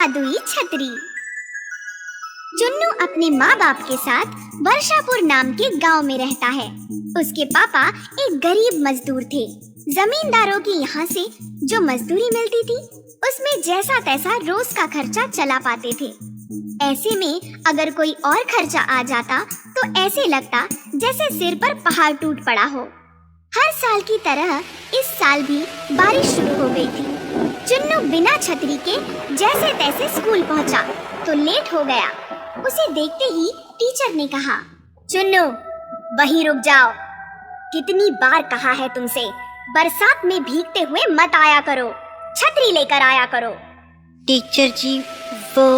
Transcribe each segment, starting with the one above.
जादुई छतरी। चुन्नू अपने माँ बाप के साथ वर्षापुर नाम के गांव में रहता है। उसके पापा एक गरीब मजदूर थे। जमींदारों की यहाँ से जो मजदूरी मिलती थी उसमें जैसा तैसा रोज का खर्चा चला पाते थे। ऐसे में अगर कोई और खर्चा आ जाता तो ऐसे लगता जैसे सिर पर पहाड़ टूट पड़ा हो। हर साल की तरह इस साल भी बारिश शुरू हो गई थी। चुन्नू बिना छतरी के जैसे तैसे स्कूल पहुंचा तो लेट हो गया। उसे देखते ही टीचर ने कहा, चुन्नू वहीं रुक जाओ। कितनी बार कहा है तुमसे, बरसात में भीगते हुए मत आया करो, छतरी लेकर आया करो। टीचर जी वो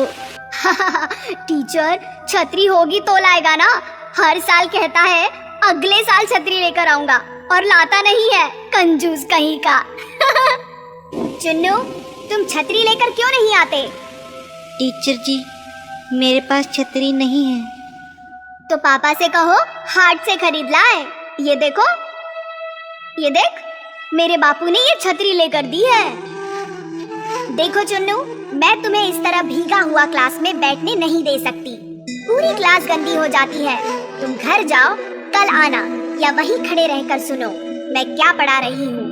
टीचर छतरी होगी तो लाएगा ना। हर साल कहता है अगले साल छतरी लेकर आऊंगा और लाता नहीं है, कंजूस कहीं का। चुन्नू तुम छतरी लेकर क्यों नहीं आते? टीचर जी मेरे पास छतरी नहीं है। तो पापा से कहो हाट से खरीद लाए। ये देखो, ये देख, मेरे बापू ने ये छतरी लेकर दी है। देखो चुन्नू, मैं तुम्हें इस तरह भीगा हुआ क्लास में बैठने नहीं दे सकती। पूरी क्लास गंदी हो जाती है। तुम घर जाओ, कल आना या वहीं खड़े रहकर सुनो मैं क्या पढ़ा रही हूँ।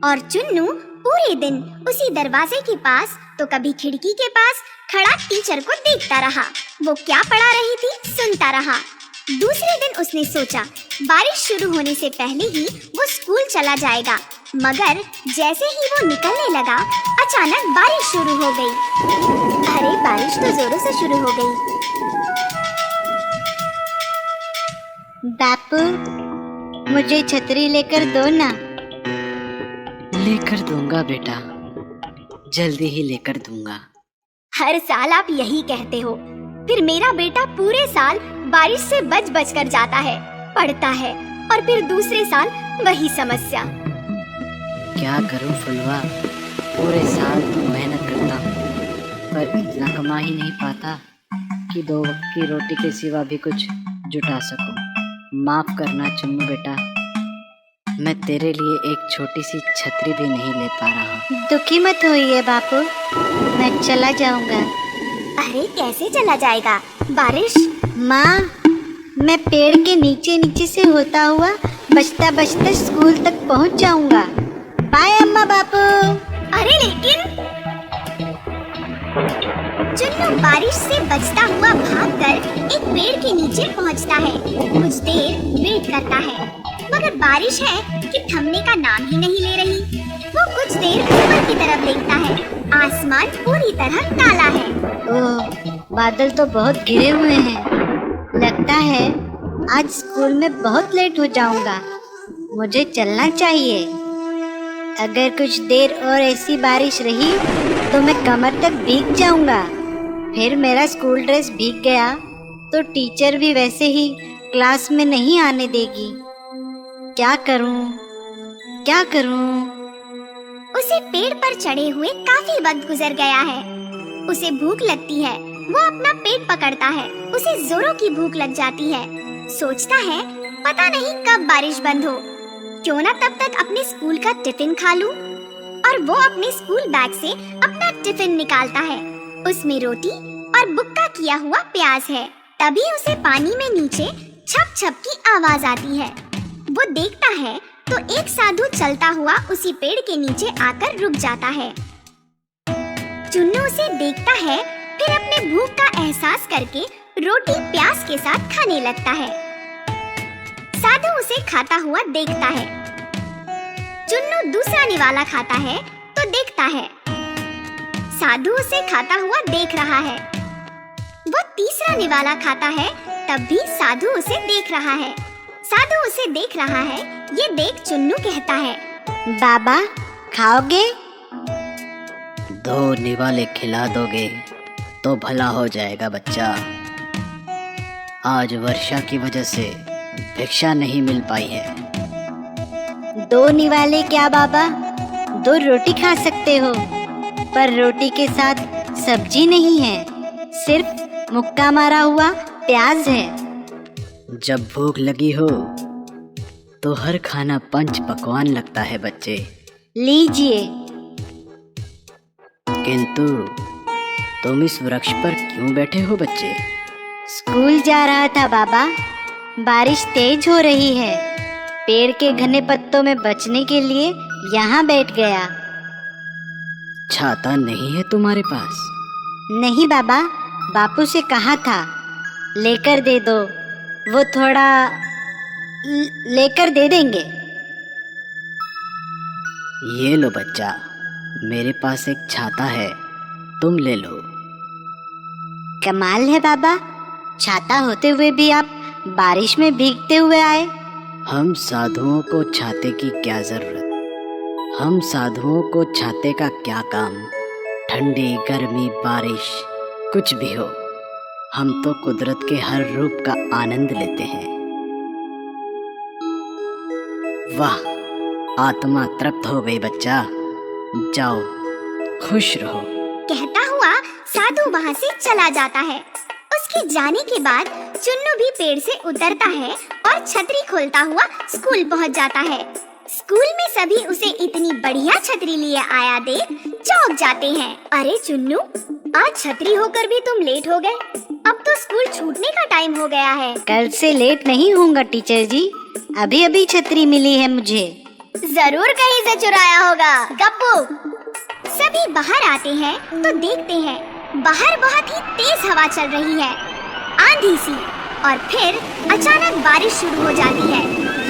और चुन्नू पूरे दिन उसी दरवाजे के पास तो कभी खिड़की के पास खड़ा टीचर को देखता रहा। वो क्या पढ़ा रही थी सुनता रहा। दूसरे दिन उसने सोचा बारिश शुरू होने से पहले ही वो स्कूल चला जाएगा, मगर जैसे ही वो निकलने लगा अचानक बारिश शुरू हो गई। अरे बारिश तो जोरों से शुरू हो गई। बापू मुझे छतरी लेकर दो ना। लेकर दूंगा बेटा, जल्दी ही लेकर दूंगा। हर साल आप यही कहते हो, फिर मेरा बेटा पूरे साल बारिश से बच बच कर जाता है, पढ़ता है और फिर दूसरे साल वही समस्या। क्या करूं फुलवा, पूरे साल तो मेहनत करता हूँ पर इतना कमा ही नहीं पाता कि 2 वक्त की रोटी के सिवा भी कुछ जुटा सकूं। माफ करना चुन्नू बेटा, मैं तेरे लिए एक छोटी सी छतरी भी नहीं ले पा रहा। दुखी मत होइए बापू, मैं चला जाऊंगा। अरे कैसे चला जाएगा? बारिश। माँ मैं पेड़ के नीचे नीचे से होता हुआ बचता बचता स्कूल तक पहुँच जाऊंगा। बाय अम्मा बापू। अरे लेकिन चुन्नू बारिश से बचता हुआ भागकर एक पेड़ के नीचे पहुंचता है। कुछ देर वेट करता है मगर बारिश है कि थमने का नाम ही नहीं ले रही। वो कुछ देर ऊपर की तरफ देखता है। आसमान पूरी तरह काला है। ओह बादल तो बहुत घिरे हुए हैं। लगता है आज स्कूल में बहुत लेट हो जाऊंगा। मुझे चलना चाहिए। अगर कुछ देर और ऐसी बारिश रही तो मैं कमर तक भीग जाऊंगा। फिर मेरा स्कूल ड्रेस भीग गया तो टीचर भी वैसे ही क्लास में नहीं आने देगी। क्या करूं, क्या करूं? उसे पेड़ पर चढ़े हुए काफी वक्त गुजर गया है। उसे भूख लगती है। वो अपना पेट पकड़ता है। उसे जोरों की भूख लग जाती है। सोचता है पता नहीं कब बारिश बंद हो, क्यों ना तब तक अपने स्कूल का टिफिन खा लूं। और वो अपने स्कूल बैग से अपना टिफिन निकालता है। उसमें रोटी और बुक्का किया हुआ प्याज है। तभी उसे पानी में नीचे छप छप की आवाज आती है। वो देखता है तो एक साधु चलता हुआ उसी पेड़ के नीचे आकर रुक जाता है। चुन्नू उसे देखता है, फिर अपने भूख का एहसास करके रोटी प्याज के साथ खाने लगता है। साधु उसे खाता हुआ देखता है। चुन्नू दूसरा निवाला खाता है तो देखता है साधु उसे खाता हुआ देख रहा है। वो तीसरा निवाला खाता है तब भी साधु उसे देख रहा है। साधु उसे देख रहा है, ये देख चुन्नू कहता है, बाबा खाओगे? 2 निवाले खिला दोगे तो भला हो जाएगा बच्चा। आज वर्षा की वजह से भिक्षा नहीं मिल पाई है। 2 निवाले क्या बाबा, 2 रोटी खा सकते हो, पर रोटी के साथ सब्जी नहीं है, सिर्फ मुक्का मारा हुआ प्याज है। जब भूख लगी हो तो हर खाना पंच पकवान लगता है बच्चे। लीजिए। किंतु तुम इस वृक्ष पर क्यों बैठे हो बच्चे? स्कूल जा रहा था बाबा। बारिश तेज हो रही है। पेड़ के घने पत्तों में बचने के लिए यहाँ बैठ गया। छाता नहीं है तुम्हारे पास? नहीं बाबा, बापू से कहा था लेकर दे दो, वो थोड़ा लेकर दे देंगे। ये लो बच्चा, मेरे पास एक छाता है, तुम ले लो। कमाल है बाबा, छाता होते हुए भी आप बारिश में भीगते हुए आए। हम साधुओं को छाते की क्या जरूरत? हम साधुओं को छाते का क्या काम? ठंडी, गर्मी, बारिश, कुछ भी हो, हम तो कुदरत के हर रूप का आनंद लेते हैं। वाह, आत्मा तृप्त हो गई बच्चा, जाओ खुश रहो। कहता हुआ साधु वहाँ से चला जाता है। उसके जाने के बाद चुन्नू भी पेड़ से उतरता है और छतरी खोलता हुआ स्कूल पहुँच जाता है। स्कूल में सभी उसे इतनी बढ़िया छतरी लिए आया देख चौंक जाते हैं। अरे चुन्नू, आज छतरी होकर भी तुम लेट हो गए। अब तो स्कूल छूटने का टाइम हो गया है। कल से लेट नहीं होऊंगा टीचर जी, अभी अभी छतरी मिली है मुझे। जरूर कहीं से चुराया होगा गप्पू। सभी बाहर आते हैं तो देखते हैं बाहर बहुत ही तेज हवा चल रही है, आंधी सी, और फिर अचानक बारिश शुरू हो जाती है।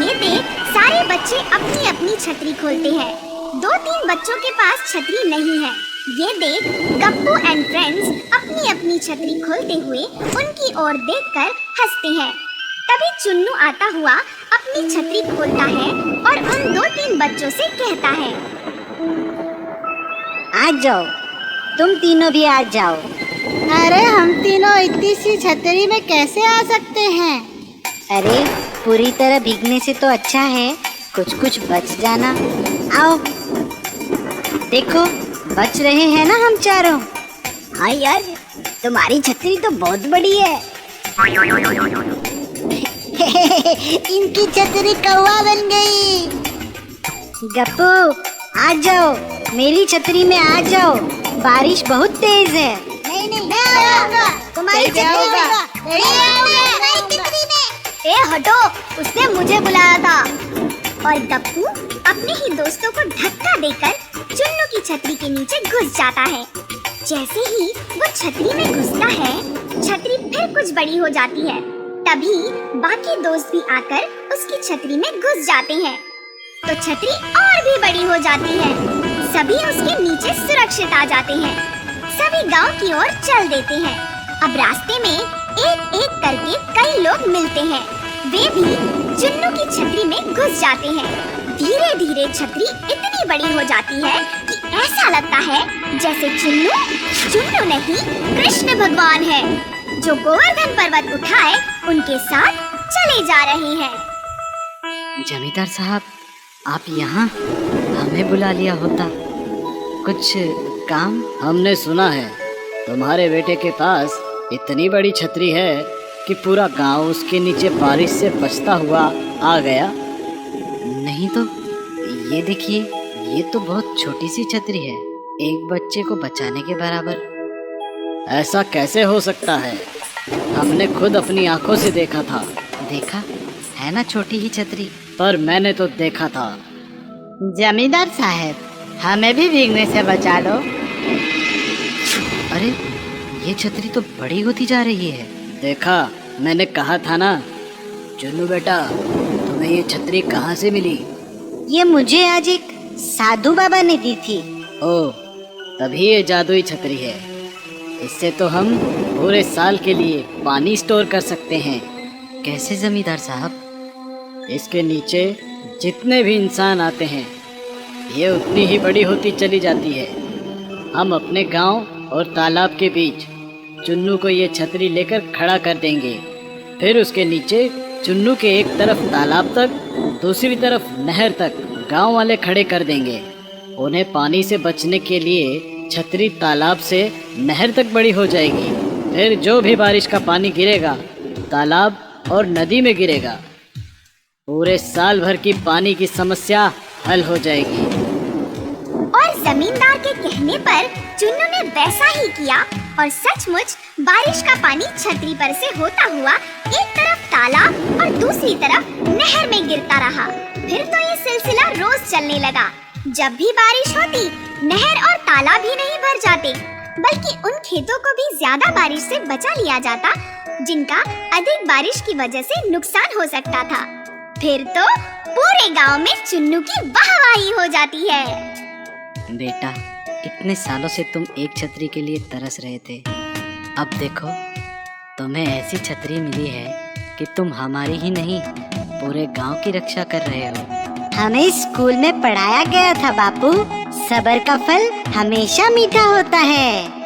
ये देख सारे बच्चे अपनी अपनी छतरी खोलते हैं। 2-3 बच्चों के पास छतरी नहीं है। ये देख गप्पू एंड फ्रेंड्स अपनी अपनी छतरी खोलते हुए उनकी ओर देखकर हंसते हैं। तभी चुन्नू आता हुआ अपनी छतरी खोलता है और उन 2-3 बच्चों से कहता है, आ जाओ, तुम तीनों भी आ जाओ। अरे हम तीनों इतनी सी छतरी में कैसे आ सकते हैं? अरे पूरी तरह भीगने से तो अच्छा है कुछ कुछ बच जाना। आओ देखो, बच रहे हैं ना हम चारों। हाँ यार, तुम्हारी छतरी तो बहुत बड़ी है। इनकी छतरी कौवा बन गई। गप्पू आ जाओ, मेरी छतरी में आ जाओ, बारिश बहुत तेज है। नहीं नहीं, मैं आऊंगा, तुम्हारी छतरी में। ए हटो, उसने मुझे बुलाया था। और गप्पू अपने ही दोस्तों को धक्का देकर चुन्नू की छतरी के नीचे घुस जाता है। जैसे ही वो छतरी में घुसता है, छतरी फिर कुछ बड़ी हो जाती है। तभी बाकी दोस्त भी आकर उसकी छतरी में घुस जाते हैं, तो छतरी और भी बड़ी हो जाती है। सभी उसके नीचे सुरक्षित आ जाते हैं। सभी गांव की ओर चल देते हैं। अब रास्ते में एक एक करके कई लोग मिलते हैं। वे भी चुन्नू की छतरी में घुस जाते हैं। धीरे धीरे छतरी इतनी बड़ी हो जाती है कि ऐसा लगता है जैसे चुन्नू नहीं, कृष्ण भगवान है, जो गोवर्धन पर्वत उठाए उनके साथ चले जा रहे हैं। जमींदार साहब, आप यहाँ? हमें बुला लिया होता, कुछ काम? हमने सुना है तुम्हारे बेटे के पास इतनी बड़ी छतरी है कि पूरा गांव उसके नीचे बारिश से बचता हुआ आ गया। नहीं तो ये देखिए, ये तो बहुत छोटी सी छतरी है, एक बच्चे को बचाने के बराबर। ऐसा कैसे हो सकता है? हमने खुद अपनी आंखों से देखा था। देखा है ना छोटी ही छतरी, पर मैंने तो देखा था। जमींदार साहब, हमें भी भीगने से बचा लो। अरे ये छतरी तो बड़ी होती जा रही है। देखा, मैंने कहा था ना। चुन्नू बेटा, तुम्हें ये छतरी कहाँ से मिली? ये मुझे आज एक साधु बाबा ने दी थी। ओह, तभी ये जादुई छतरी है। इससे तो हम पूरे साल के लिए पानी स्टोर कर सकते हैं। कैसे जमींदार साहब? इसके नीचे जितने भी इंसान आते हैं, ये उतनी ही बड़ी होती चली जाती है। हम अपने गांव और तालाब के बीच चुन्नू को ये छतरी लेकर खड़ा कर देंगे। फिर उसके नीचे चुन्नू के एक तरफ तालाब तक, दूसरी तरफ नहर तक गांव वाले खड़े कर देंगे। उन्हें पानी से बचने के लिए छतरी तालाब से नहर तक बड़ी हो जाएगी। फिर जो भी बारिश का पानी गिरेगा, तालाब और नदी में गिरेगा। पूरे साल भर की पानी की समस्या हल हो जाएगी। और जमींदार के कहने पर चुन्नू ने वैसा ही किया और सचमुच बारिश का पानी छतरी पर से होता हुआ एक तरफ तालाब और दूसरी तरफ नहर में गिरता रहा। फिर तो ये सिलसिला रोज चलने लगा। जब भी बारिश होती, नहर और तालाब ही नहीं भर जाते, बल्कि उन खेतों को भी ज्यादा बारिश से बचा लिया जाता जिनका अधिक बारिश की वजह से नुकसान हो सकता था। फिर तो पूरे गांव में चुन्नू की वाहवाही हो जाती है। बेटा, इतने सालों से तुम एक छतरी के लिए तरस रहे थे। अब देखो, तुम्हें ऐसी छतरी मिली है कि तुम हमारी ही नहीं, पूरे गांव की रक्षा कर रहे हो। हमें स्कूल में पढ़ाया गया था बापू, सब्र का फल हमेशा मीठा होता है।